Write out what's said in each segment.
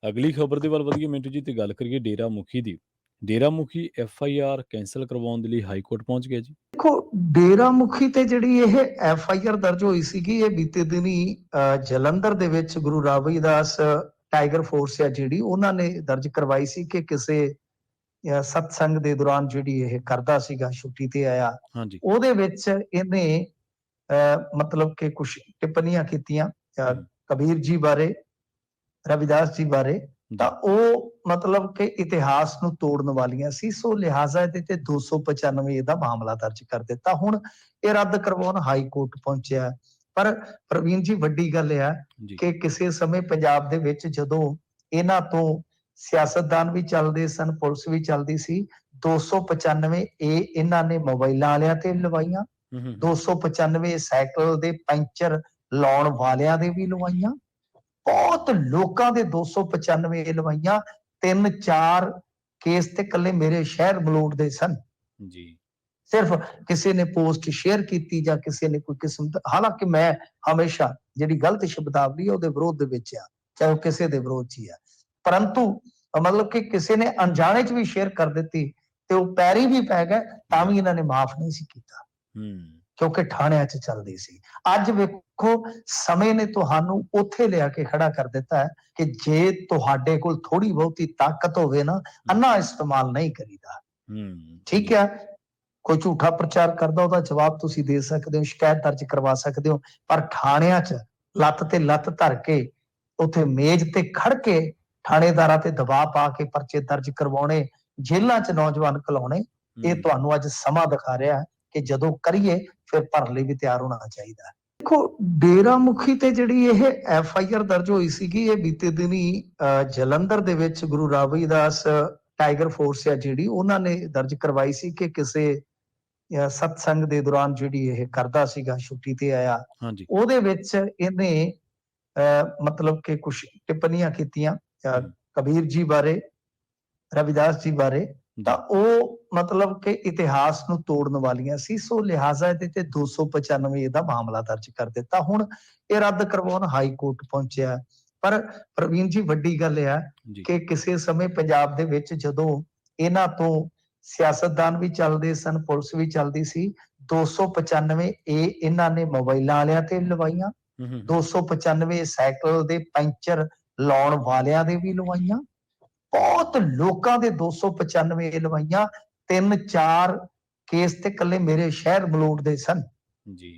ਅਗਲੀ ਖਬਰ ਦੇ ਵੱਲ ਵਧੀਏ ਮਿੰਟੂ ਜੀ ਤੇ ਗੱਲ ਕਰੀਏ ਡੇਰਾ ਮੁਖੀ ਦੀ। ਡੇਰਾ ਮੁਖੀ ਐਫਆਈਆਰ ਕੈਂਸਲ ਕਰਵਾਉਣ ਦੇ ਲਈ ਹਾਈ ਕੋਰਟ ਪਹੁੰਚ ਗਿਆ ਜੀ। ਦੇਖੋ, ਡੇਰਾ ਮੁਖੀ ਤੇ ਜਿਹੜੀ ਇਹ ਐਫਆਈਆਰ ਦਰਜ ਹੋਈ ਸੀਗੀ, ਇਹ ਬੀਤੇ ਦਿਨੀ ਜਲੰਧਰ ਦੇ ਵਿੱਚ ਗੁਰੂ ਰਾਵਿਦਾਸ ਟਾਈਗਰ ਫੋਰਸ ਆ ਜਿਹੜੀ ਉਹਨਾਂ ਨੇ ਦਰਜ ਕਰਵਾਈ ਸੀ ਕਿ ਕਿਸੇ ਸਤਸੰਗ ਦੇ ਦੌਰਾਨ ਜਿਹੜੀ ਇਹ ਕਰਦਾ ਸੀਗਾ, ਛੁੱਟੀ ਤੇ ਆਇਆ, ਹਾਂਜੀ। ਉਹਦੇ ਵਿੱਚ ਇਹਨੇ ਮਤਲਬ ਕਿ ਕੁਝ ਟਿੱਪਣੀਆਂ ਕੀਤੀਆਂ ਹਮ, ਕਬੀਰ ਜੀ ਬਾਰੇ, ਰਵਿਦਾਸ ਜੀ ਬਾਰੇ, ਤਾਂ ਜੀ। ਉਹ ਮਤਲਬ ਕਿ ਇਤਿਹਾਸ ਨੂੰ ਤੋੜਨ ਵਾਲੀਆਂ ਸੀ। ਸੋ ਲਿਹਾਜ਼ਾ ਇਹਦੇ ਤੇ 295 ਦਾ ਮਾਮਲਾ ਦਰਜ ਕਰ ਦਿੱਤਾ। ਹੁਣ ਇਹ ਰੱਦ ਕਰਵਾਉਣ ਹਾਈ ਕੋਰਟ ਪਹੁੰਚਿਆ। ਪਰ ਪ੍ਰਵੀਨ ਜੀ, ਵੱਡੀ ਗੱਲ ਇਹ ਆ ਜੀ। ਕਿ ਕਿਸੇ ਸਮੇਂ ਪੰਜਾਬ ਦੇ ਵਿੱਚ ਜਦੋਂ ਇਹਨਾਂ ਤੋਂ ਸਿਆਸਤਦਾਨ ਵੀ ਚੱਲਦੇ ਸਨ, ਪੁਲਿਸ ਵੀ ਚੱਲਦੀ ਸੀ, 295 ਇਹਨਾਂ ਨੇ ਮੋਬਾਈਲਾਂ ਵਾਲਿਆਂ ਤੇ ਲਵਾਈਆਂ, ਹਮ, ਹਮ, 295 ਸਾਈਕਲ ਦੇ ਪੈਂਚਰ ਲਾਉਣ ਵਾਲਿਆਂ ਦੇ ਵੀ ਲਵਾਈਆਂ, ਬਹੁਤ ਲੋਕਾਂ ਦੇ 295 ਲਵਾਈਆਂ। 3-4 ਕੇਸ ਤੇ ਕੱਲੇ ਮੇਰੇ ਸ਼ਹਿਰ ਮਲੋਟ ਦੇ ਸਨ। ਜੀ। ਸਿਰਫ ਕਿਸੇ ਨੇ ਪੋਸਟ ਸ਼ੇਅਰ ਕੀਤੀ ਜਾਂ ਕਿਸੇ ਨੇ ਕੋਈ ਕਿਸਮ ਦਾ, ਹਾਲਾਂਕਿ ਮੈਂ ਹਮੇਸ਼ਾ ਜਿਹੜੀ ਗਲਤ ਸ਼ਬਦਾਵਲੀ ਉਹਦੇ ਵਿਰੋਧ ਦੇ ਵਿੱਚ ਆ, ਚਾਹੇ ਉਹ ਕਿਸੇ ਦੇ ਵਿਰੋਧ 'ਚ ਹੀ ਆ, ਪਰੰਤੂ ਮਤਲਬ ਕਿ ਕਿਸੇ ਨੇ ਅਣਜਾਣੇ 'ਚ ਵੀ ਸ਼ੇਅਰ ਕਰ ਦਿੱਤੀ ਤੇ ਉਹ ਪੈਰੀ ਵੀ ਪੈ ਗਏ, ਤਾਂ ਵੀ ਇਹਨਾਂ ਨੇ ਮਾਫ ਨਹੀਂ ਸੀ ਕੀਤਾ, ਕਿਉਂਕਿ ਥਾਣਿਆਂ 'ਚ ਚੱਲਦੀ ਸੀ। ਅੱਜ ਵੇਖੋ, ਸਮੇਂ ਨੇ ਤੁਹਾਨੂੰ ਉੱਥੇ ਲਿਆ ਕੇ ਖੜਾ ਕਰ ਦਿੱਤਾ ਹੈ ਕਿ ਜੇ ਤੁਹਾਡੇ ਕੋਲ ਥੋੜੀ ਬਹੁਤੀ ਤਾਕਤ ਹੋਵੇ ਨਾ, ਅੰਨਾ ਇਸਤੇਮਾਲ ਨਹੀਂ ਕਰੀਦਾ। ਠੀਕ ਹੈ, ਕੋਈ ਝੂਠਾ ਪ੍ਰਚਾਰ ਕਰਦਾ, ਉਹਦਾ ਜਵਾਬ ਤੁਸੀਂ ਦੇ ਸਕਦੇ ਹੋ, ਸ਼ਿਕਾਇਤ ਦਰਜ ਕਰਵਾ ਸਕਦੇ ਹੋ, ਪਰ ਥਾਣਿਆਂ 'ਚ ਲੱਤ ਤੇ ਲੱਤ ਧਰ ਕੇ, ਉੱਥੇ ਮੇਜ਼ ਤੇ ਖੜ ਕੇ ਥਾਣੇਦਾਰਾਂ ਤੇ ਦਬਾਅ ਪਾ ਕੇ ਪਰਚੇ ਦਰਜ ਕਰਵਾਉਣੇ, ਜੇਲ੍ਹਾਂ 'ਚ ਨੌਜਵਾਨ ਘਲਾਉਣੇ, ਇਹ ਤੁਹਾਨੂੰ ਅੱਜ ਸਮਾਂ ਦਿਖਾ ਰਿਹਾ ਕਿ ਜਦੋਂ ਕਰੀਏ ਫਿਰ ਭਰਨ ਲਈ ਵੀ ਤਿਆਰ ਹੋਣਾ ਚਾਹੀਦਾ। ਦੇਖੋ, ਡੇਰਾ ਮੁਖੀ ਤੇ ਜਿਹੜੀ ਇਹ ਐਫਆਈਆਰ ਦਰਜ ਹੋਈ ਸੀਗੀ, ਇਹ ਬੀਤੇ ਦਿਨੀ ਜਲੰਧਰ ਦੇ ਵਿੱਚ ਗੁਰੂ ਰਾਵਿਦਾਸ ਟਾਈਗਰ ਫੋਰਸ ਆ ਜਿਹੜੀ ਉਹਨਾਂ ਨੇ ਦਰਜ ਕਰਵਾਈ ਸੀ ਕਿ ਕਿਸੇ ਸਤਸੰਗ ਦੇ ਦੌਰਾਨ ਜਿਹੜੀ ਇਹ ਕਰਦਾ ਸੀਗਾ, ਛੁੱਟੀ ਤੇ ਆਇਆ, ਹਾਂਜੀ। ਉਹਦੇ ਵਿੱਚ ਇਹਨੇ ਮਤਲਬ ਕਿ ਕੁਝ ਟਿੱਪਣੀਆਂ ਕੀਤੀਆਂ ਕਬੀਰ ਜੀ ਬਾਰੇ, ਰਵਿਦਾਸ ਜੀ ਬਾਰੇ, ਤਾਂ ਉਹ ਮਤਲਬ ਕਿ ਇਤਿਹਾਸ ਨੂੰ ਤੋੜਨ ਵਾਲੀਆਂ ਸੀ। ਸੋ ਲਿਹਾਜ਼ਾ ਇਹਦੇ ਤੇ 295 ਦਾ ਮਾਮਲਾ ਦਰਜ ਕਰ ਦਿੱਤਾ। ਹੁਣ ਇਹ ਰੱਦ ਕਰਵਾਉਣ ਹਾਈ ਕੋਰਟ ਪਹੁੰਚਿਆ। ਪਰ ਪ੍ਰਵੀਨ ਜੀ, ਵੱਡੀ ਗੱਲ ਇਹ ਆ ਕਿ ਕਿਸੇ ਸਮੇਂ ਪੰਜਾਬ ਦੇ ਵਿੱਚ ਜਦੋਂ ਇਹਨਾਂ ਤੋਂ ਸਿਆਸਤਦਾਨ ਵੀ ਚੱਲਦੇ ਸਨ, ਪੁਲਿਸ ਵੀ ਚੱਲਦੀ ਸੀ, 295 ਇਹਨਾਂ ਨੇ ਮੋਬਾਈਲਾਂ ਵਾਲਿਆਂ ਤੇ ਲਵਾਈਆਂ, 295 ਸਾਈਕਲ ਦੇ ਪੈਂਚਰ ਲਾਉਣ ਵਾਲਿਆਂ ਦੇ ਵੀ ਲਵਾਈਆਂ, ਬਹੁਤ ਲੋਕਾਂ ਦੇ 295 ਲਵਾਈਆਂ। 3-4 ਕੇਸ ਤੇ ਕੱਲੇ ਮੇਰੇ ਸ਼ਹਿਰ ਮਲੋਟ ਦੇ ਸਨ। ਜੀ।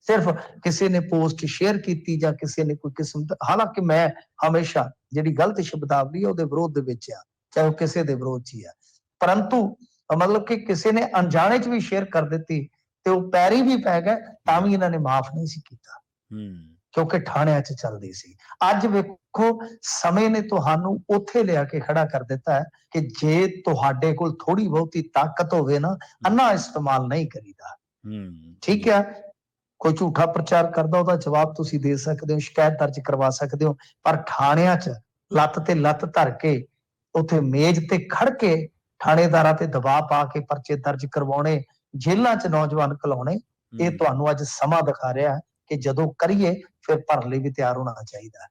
ਸਿਰਫ ਕਿਸੇ ਨੇ ਪੋਸਟ ਸ਼ੇਅਰ ਕੀਤੀ ਜਾਂ ਕਿਸੇ ਨੇ ਕੋਈ ਕਿਸਮ ਦਾ, ਹਾਲਾਂਕਿ ਮੈਂ ਹਮੇਸ਼ਾ ਜਿਹੜੀ ਗਲਤ ਸ਼ਬਦਾਵਲੀ ਉਹਦੇ ਵਿਰੋਧ ਦੇ ਵਿੱਚ ਆ, ਚਾਹੇ ਉਹ ਕਿਸੇ ਦੇ ਵਿਰੋਧ 'ਚ ਹੀ ਆ, ਪਰੰਤੂ ਮਤਲਬ ਕਿ ਕਿਸੇ ਨੇ ਅਣਜਾਣੇ 'ਚ ਵੀ ਸ਼ੇਅਰ ਕਰ ਦਿੱਤੀ ਤੇ ਉਹ ਪੈਰੀ ਵੀ ਪੈ ਗਏ, ਤਾਂ ਵੀ ਇਹਨਾਂ ਨੇ ਮਾਫ ਨਹੀਂ ਸੀ ਕੀਤਾ, ਕਿਉਂਕਿ ਥਾਣਿਆਂ 'ਚ ਚੱਲਦੀ ਸੀ। ਅੱਜ ਵੇਖੋ, ਸਮੇਂ ਨੇ ਤੁਹਾਨੂੰ ਉੱਥੇ ਲਿਆ ਕੇ ਖੜਾ ਕਰ ਦਿੱਤਾ ਹੈ ਕਿ ਜੇ ਤੁਹਾਡੇ ਕੋਲ ਥੋੜੀ ਬਹੁਤੀ ਤਾਕਤ ਹੋਵੇ ਨਾ, ਅੰਨਾ ਇਸਤੇਮਾਲ ਨਹੀਂ ਕਰੀਦਾ। ਠੀਕ ਹੈ, ਕੋਈ ਝੂਠਾ ਪ੍ਰਚਾਰ ਕਰਦਾ, ਉਹਦਾ ਜਵਾਬ ਤੁਸੀਂ ਦੇ ਸਕਦੇ ਹੋ, ਸ਼ਿਕਾਇਤ ਦਰਜ ਕਰਵਾ ਸਕਦੇ ਹੋ, ਪਰ ਥਾਣਿਆਂ 'ਚ ਲੱਤ ਤੇ ਲੱਤ ਧਰ ਕੇ, ਉੱਥੇ ਮੇਜ਼ ਤੇ ਖੜ ਕੇ ਥਾਣੇਦਾਰਾਂ ਤੇ ਦਬਾਅ ਪਾ ਕੇ ਪਰਚੇ ਦਰਜ ਕਰਵਾਉਣੇ, ਜੇਲ੍ਹਾਂ 'ਚ ਨੌਜਵਾਨ ਘਲਾਉਣੇ, ਇਹ ਤੁਹਾਨੂੰ ਅੱਜ ਸਮਾਂ ਦਿਖਾ ਰਿਹਾ ਕਿ ਜਦੋਂ ਕਰੀਏ ਫਿਰ ਭਰਨ ਲਈ ਵੀ ਤਿਆਰ ਹੋਣਾ ਚਾਹੀਦਾ।